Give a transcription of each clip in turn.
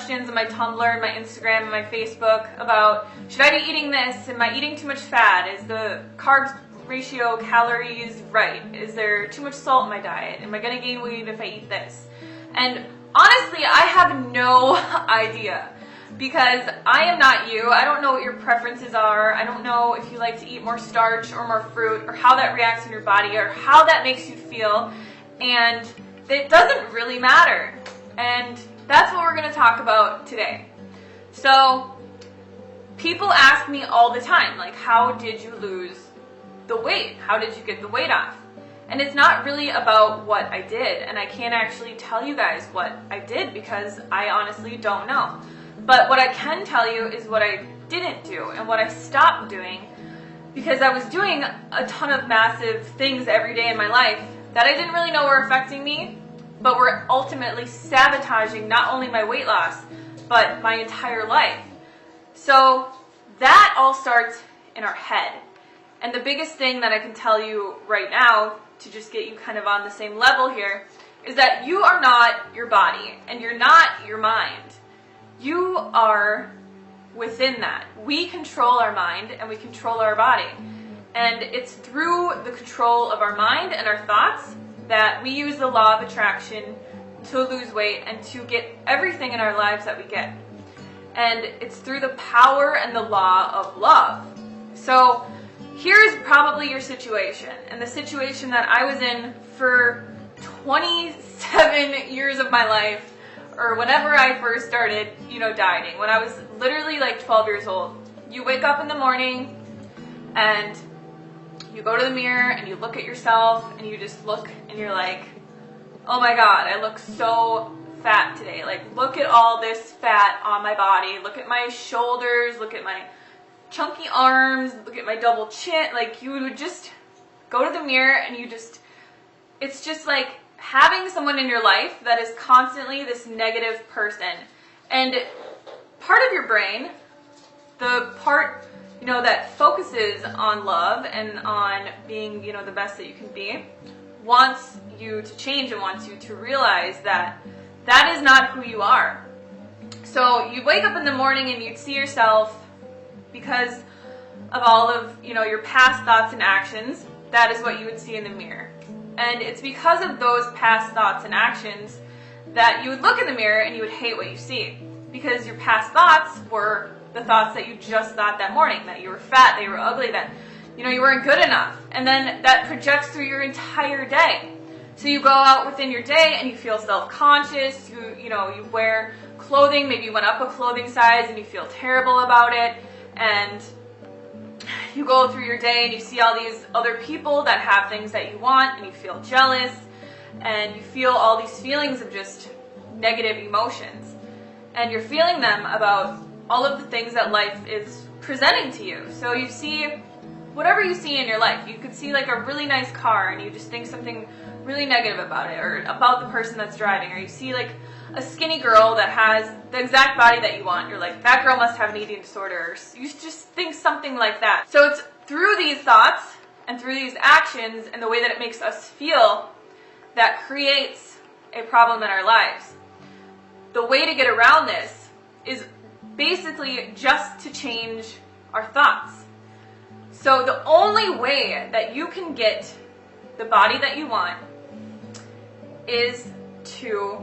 questions on my Tumblr and my Instagram and my Facebook about, should I be eating this? Am I eating too much fat? Is the carbs ratio calories right? Is there too much salt in my diet? Am I going to gain weight if I eat this? And honestly, I have no idea, because I am not you. I don't know what your preferences are. I don't know if you like to eat more starch or more fruit, or how that reacts in your body, or how that makes you feel. And it doesn't really matter. And that's what we're going to talk about today. So people ask me all the time, like, how did you lose the weight? How did you get the weight off? And it's not really about what I did, and I can't actually tell you guys what I did because I honestly don't know. But what I can tell you is what I didn't do and what I stopped doing, because I was doing a ton of massive things every day in my life that I didn't really know were affecting me, but were ultimately sabotaging not only my weight loss, but my entire life. So that all starts in our head. And the biggest thing that I can tell you right now, to just get you kind of on the same level here, is that you are not your body and you're not your mind. You are within that. We control our mind and we control our body. And it's through the control of our mind and our thoughts that we use the law of attraction to lose weight and to get everything in our lives that we get. And it's through the power and the law of love. So here's probably your situation, and the situation that I was in for 27 years of my life, or whenever I first started, dieting, when I was literally like 12 years old. You wake up in the morning and you go to the mirror and you look at yourself and you just look and you're like, oh my God, I look so fat today. Like, look at all this fat on my body. Look at my shoulders, look at my chunky arms, look at my double chin. Like, you would just go to the mirror and it's just like having someone in your life that is constantly this negative person. And part of your brain, the part, that focuses on love and on being, the best that you can be, wants you to change and wants you to realize that that is not who you are. So you wake up in the morning and you see yourself, because of all of, your past thoughts and actions, that is what you would see in the mirror. And it's because of those past thoughts and actions that you would look in the mirror and you would hate what you see. Because your past thoughts were the thoughts that you just thought that morning, that you were fat, that you were ugly, that, you weren't good enough. And then that projects through your entire day. So you go out within your day and you feel self-conscious, you wear clothing, maybe you went up a clothing size and you feel terrible about it. And you go through your day and you see all these other people that have things that you want and you feel jealous and you feel all these feelings of just negative emotions. And you're feeling them about all of the things that life is presenting to you. So you see whatever you see in your life. You could see like a really nice car and you just think something really negative about it, or about the person that's driving, or you see like a skinny girl that has the exact body that you want. You're like, that girl must have an eating disorder. Or you just think something like that. So it's through these thoughts and through these actions and the way that it makes us feel that creates a problem in our lives. The way to get around this is basically just to change our thoughts. So the only way that you can get the body that you want is to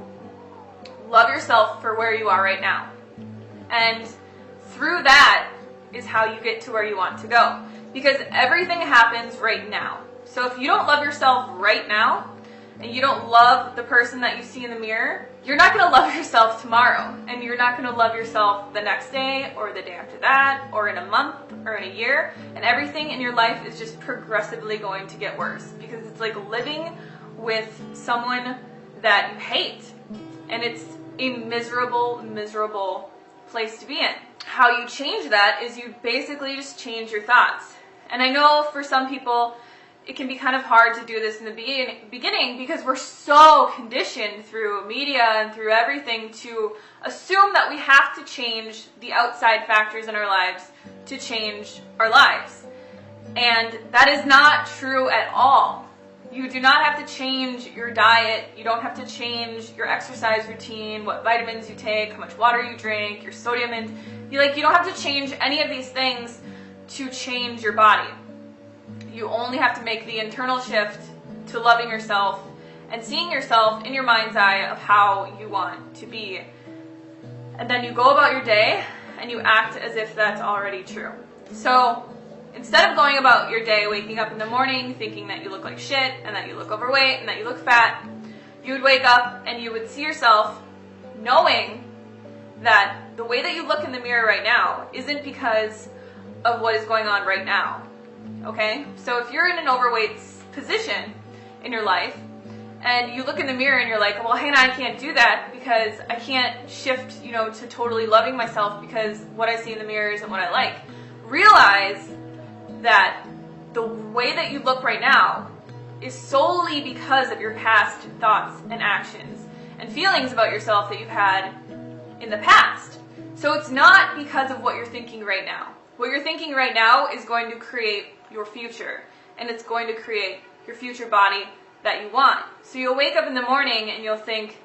love yourself for where you are right now. And through that is how you get to where you want to go. Because everything happens right now. So if you don't love yourself right now, and you don't love the person that you see in the mirror, you're not going to love yourself tomorrow. And you're not going to love yourself the next day, or the day after that, or in a month, or in a year. And everything in your life is just progressively going to get worse. Because it's like living with someone that you hate. And it's a miserable, miserable place to be in. How you change that is you basically just change your thoughts. And I know for some people, it can be kind of hard to do this in the beginning because we're so conditioned through media and through everything to assume that we have to change the outside factors in our lives to change our lives. And that is not true at all. You do not have to change your diet. You don't have to change your exercise routine, what vitamins you take, how much water you drink, your sodium intake. You don't have to change any of these things to change your body. You only have to make the internal shift to loving yourself and seeing yourself in your mind's eye of how you want to be. And then you go about your day and you act as if that's already true. So instead of going about your day, waking up in the morning thinking that you look like shit and that you look overweight and that you look fat, you would wake up and you would see yourself knowing that the way that you look in the mirror right now isn't because of what is going on right now. Okay? So if you're in an overweight position in your life and you look in the mirror and you're like, well, Hannah, I can't do that because I can't shift, to totally loving myself because what I see in the mirror isn't what I like. Realize that the way that you look right now is solely because of your past thoughts and actions and feelings about yourself that you've had in the past. So it's not because of what you're thinking right now. What you're thinking right now is going to create your future, and it's going to create your future body that you want. So you'll wake up in the morning and you'll think,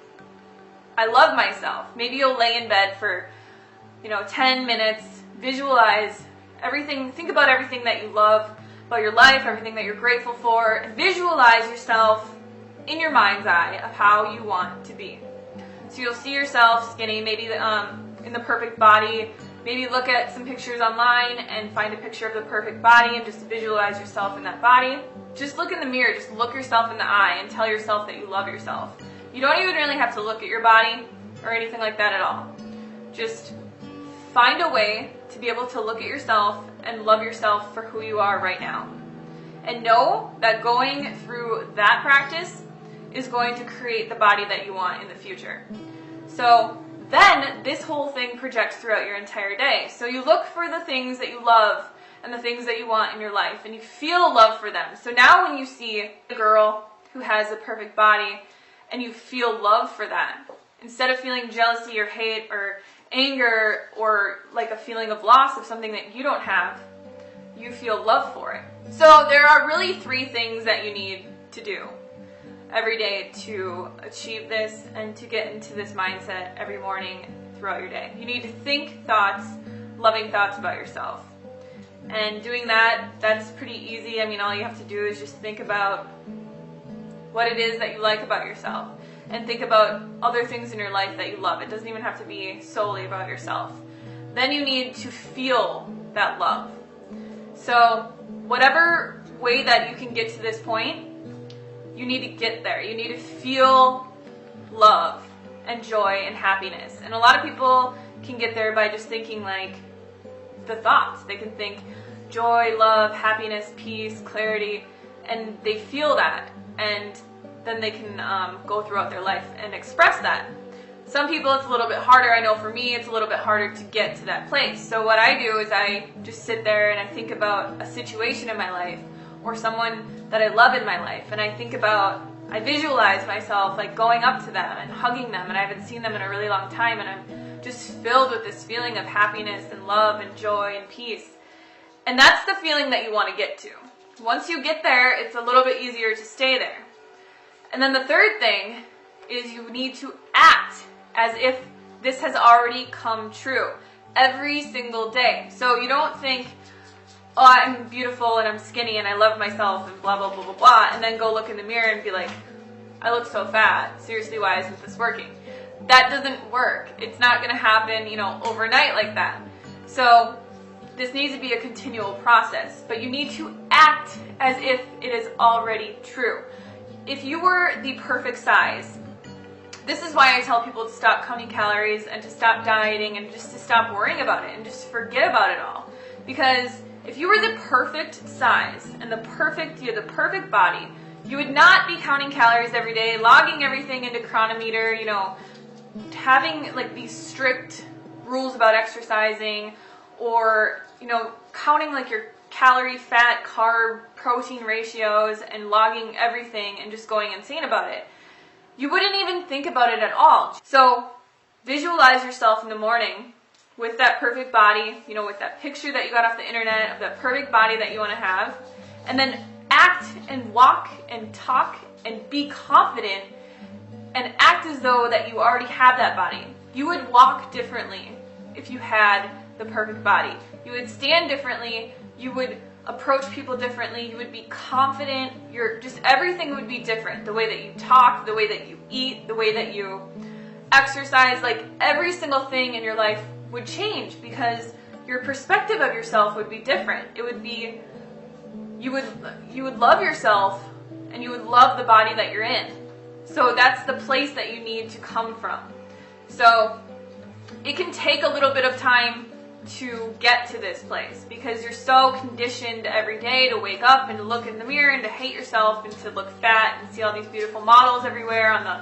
I love myself. Maybe you'll lay in bed for, 10 minutes, visualize everything, think about everything that you love about your life, everything that you're grateful for, and visualize yourself in your mind's eye of how you want to be. So you'll see yourself skinny, maybe in the perfect body. Maybe look at some pictures online and find a picture of the perfect body and just visualize yourself in that body. Just look in the mirror, just look yourself in the eye and tell yourself that you love yourself. You don't even really have to look at your body or anything like that at all. Just find a way to be able to look at yourself and love yourself for who you are right now. And know that going through that practice is going to create the body that you want in the future. So then this whole thing projects throughout your entire day. So you look for the things that you love and the things that you want in your life, and you feel love for them. So now when you see a girl who has a perfect body and you feel love for that, instead of feeling jealousy or hate or anger or like a feeling of loss of something that you don't have, you feel love for it. So there are really 3 things that you need to do every day to achieve this and to get into this mindset every morning throughout your day. You need to think thoughts, loving thoughts about yourself. And doing that's pretty easy. All you have to do is just think about what it is that you like about yourself and think about other things in your life that you love. It doesn't even have to be solely about yourself. Then you need to feel that love. So whatever way that you can get to this point, you need to get there. You need to feel love and joy and happiness. And a lot of people can get there by just thinking like the thoughts. They can think joy, love, happiness, peace, clarity, and they feel that. And then they can go throughout their life and express that. Some people it's a little bit harder. I know for me it's a little bit harder to get to that place. So what I do is I just sit there and I think about a situation in my life or someone that I love in my life, and I visualize myself like going up to them and hugging them, and I haven't seen them in a really long time, and I'm just filled with this feeling of happiness and love and joy and peace. And that's the feeling that you want to get to. Once you get there, it's a little bit easier to stay there. And then the third thing is you need to act as if this has already come true every single day. So you don't think, oh, I'm beautiful and I'm skinny and I love myself and blah, blah, blah, blah, blah, and then go look in the mirror and be like, I look so fat. Seriously, why isn't this working? That doesn't work. It's not going to happen, overnight like that. So this needs to be a continual process, but you need to act as if it is already true. If you were the perfect size, this is why I tell people to stop counting calories and to stop dieting and just to stop worrying about it and just forget about it all. Because if you were the perfect size and you had the perfect body, you would not be counting calories every day, logging everything into Chronometer, having like these strict rules about exercising, or counting like your calorie, fat, carb, protein ratios and logging everything and just going insane about it. You wouldn't even think about it at all. So visualize yourself in the morning with that perfect body, with that picture that you got off the internet of that perfect body that you want to have, and then act and walk and talk and be confident and act as though that you already have that body. You would walk differently if you had the perfect body. You would stand differently. You would approach people differently. You would be confident. Everything would be different. The way that you talk, the way that you eat, the way that you exercise, like every single thing in your life would change because your perspective of yourself would be different. It would be, you would love yourself and you would love the body that you're in. So that's the place that you need to come from. So it can take a little bit of time to get to this place because you're so conditioned every day to wake up and to look in the mirror and to hate yourself and to look fat and see all these beautiful models everywhere on the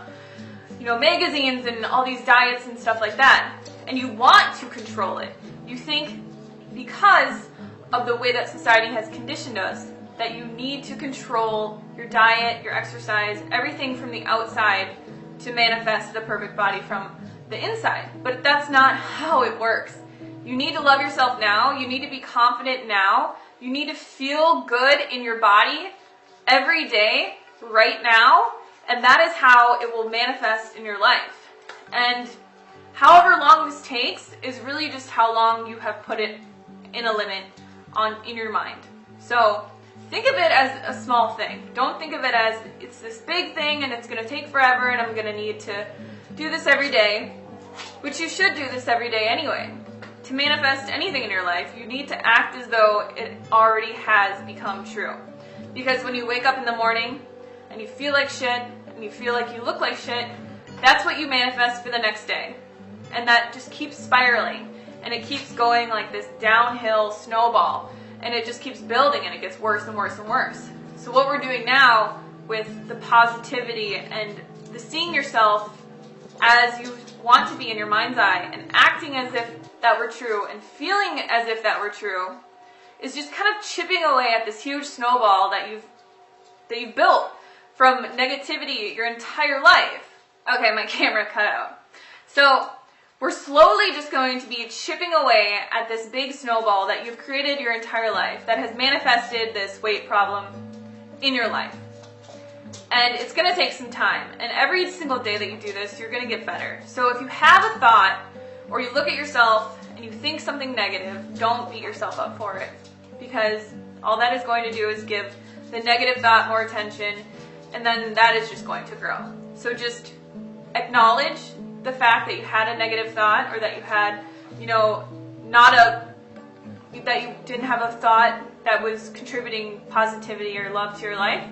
magazines and all these diets and stuff like that. And you want to control it. You think because of the way that society has conditioned us that you need to control your diet, your exercise, everything from the outside to manifest the perfect body from the inside. But that's not how it works. You need to love yourself now. You need to be confident now. You need to feel good in your body every day, right now. And that is how it will manifest in your life. And however long this takes is really just how long you have put it in a limit in your mind. So think of it as a small thing. Don't think of it as it's this big thing and it's going to take forever and I'm going to need to do this every day, which you should do this every day anyway. To manifest anything in your life, you need to act as though it already has become true. Because when you wake up in the morning and you feel like shit and you feel like you look like shit, that's what you manifest for the next day. And that just keeps spiraling and it keeps going like this downhill snowball and it just keeps building and it gets worse and worse and worse. So what we're doing now with the positivity and the seeing yourself as you want to be in your mind's eye and acting as if that were true and feeling as if that were true is just kind of chipping away at this huge snowball that you've built from negativity your entire life. Okay, my camera cut out. So we're slowly just going to be chipping away at this big snowball that you've created your entire life that has manifested this weight problem in your life. And it's going to take some time. And every single day that you do this, you're going to get better. So if you have a thought or you look at yourself and you think something negative, don't beat yourself up for it. Because all that is going to do is give the negative thought more attention and then that is just going to grow. So just acknowledge the fact that you had a negative thought or that you had, that you didn't have a thought that was contributing positivity or love to your life.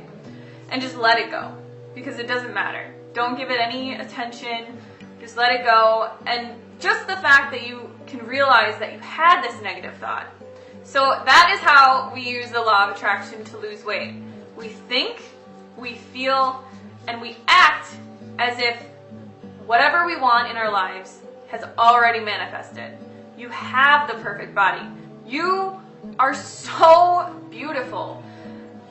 And just let it go, because it doesn't matter. Don't give it any attention. Just let it go. And just the fact that you can realize that you had this negative thought. So that is how we use the law of attraction to lose weight. We think, we feel, and we act as if whatever we want in our lives has already manifested. You have the perfect body. You are so beautiful,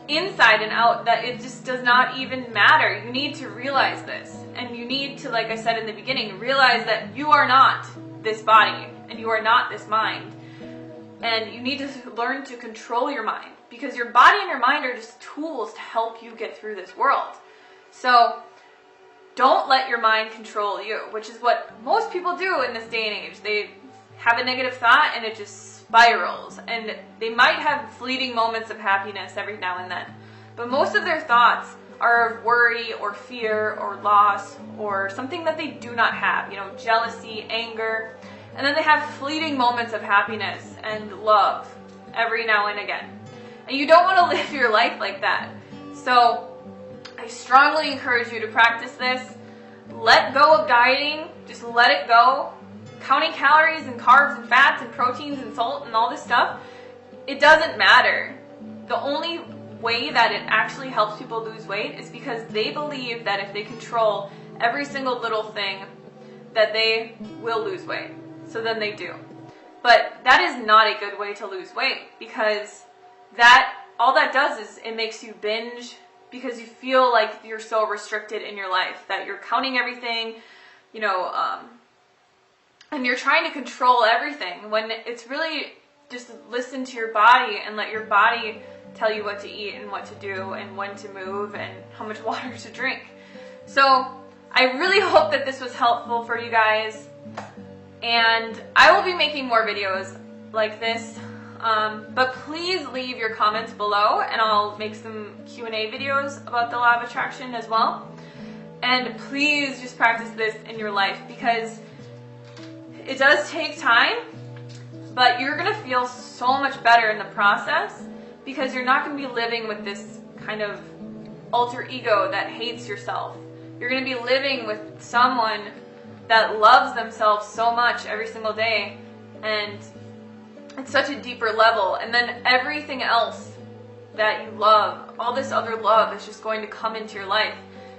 inside and out, that it just does not even matter. You need to realize this. And you need to, like I said in the beginning, realize that you are not this body and you are not this mind. And you need to learn to control your mind, because your body and your mind are just tools to help you get through this world. So don't let your mind control you, which is what most people do in this day and age. They have a negative thought and it just spirals, and they might have fleeting moments of happiness every now and then, but most of their thoughts are of worry or fear or loss or something that they do not have, jealousy, anger, and then they have fleeting moments of happiness and love every now and again. And you don't want to live your life like that. So I strongly encourage you to practice this. Let go of dieting. Just let it go. Counting calories and carbs and fats and proteins and salt and all this stuff, it doesn't matter. The only way that it actually helps people lose weight is because they believe that if they control every single little thing, that they will lose weight. So then they do. But that is not a good way to lose weight, because all that does is it makes you binge, because you feel like you're so restricted in your life that you're counting everything, and you're trying to control everything, when it's really just listen to your body and let your body tell you what to eat and what to do and when to move and how much water to drink. So I really hope that this was helpful for you guys, and I will be making more videos like this, but please leave your comments below and I'll make some Q&A videos about the law of attraction as well. And please just practice this in your life, because it does take time, but you're going to feel so much better in the process, because you're not going to be living with this kind of alter ego that hates yourself. You're going to be living with someone that loves themselves so much every single day, and it's such a deeper level. And then everything else that you love, all this other love, is just going to come into your life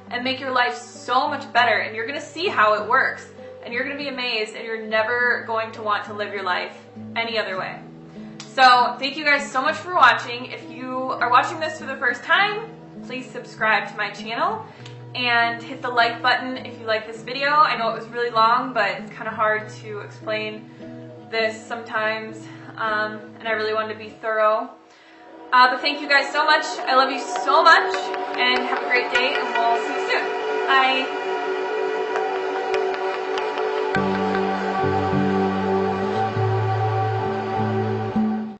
and make your life so much better, and you're going to see how it works, and you're going to be amazed, and you're never going to want to live your life any other way. So thank you guys so much for watching. If you are watching this for the first time, please subscribe to my channel and hit the like button if you like this video. I know it was really long, but it's kind of hard to explain this sometimes, and I really wanted to be thorough. But thank you guys so much. I love you so much, and have a great day, and we'll see you soon. Bye.